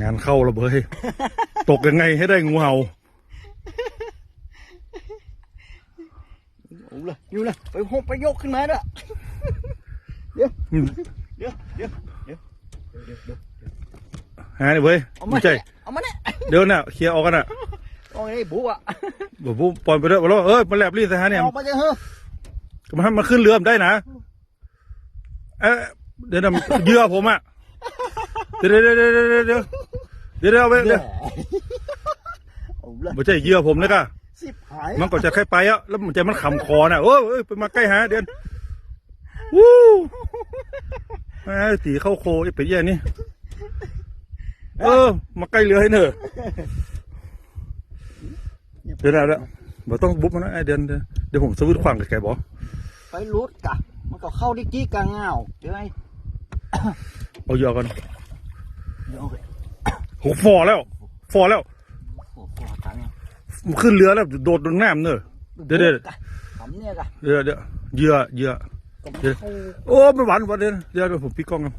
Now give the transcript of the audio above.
งานเข้าแล้วเบ้ยตกยังไงให้ได้งูเห่าอยู่เลยไปหกไปยกขึ้นมาเด้อเดี๋ยวหาเนี่ยเว้ยไม่ใช่ เอามาเนี่ยเดี๋ยวน่ะเคลียร์ออกกันน่ะโอ้ยบุ๊อ่ะบอกผู้ปล่อยไปด้วยบอกว่ามันแลบลิ้นใส่ฮะเนี่ยออกมาจะเฮ้อมันขึ้นเรือได้นะเดี๋ยวเหยื่อผมอ่ะเดี๋ยวไม่ใช่เหยื่อผมนะก่ะมันก็จะแค่ไปอ่ะแล้วมันจะมันขำคอน่ะไปมาใกล้หาเดี๋ยววู้ตีเข้าโคไอ้เป็ดแย่นี่มาใกล้เรือให้เนอะเดี๋ยวบอกต้องบุ๊บมันนะเดี๋ยวผมสวิตขวางกับแกบอกไปรูดกะมันก็เข้าดิกี้กลางเงาเดี๋ยวไอ้เอายอกันโหฟอแล้วมันขึ้นเรือแล้วโดดลงน้ำเนอะเดี๋ยวเหยื่อโอ้ไม่หวานเดี๋ยวผมปิดกล้องกัน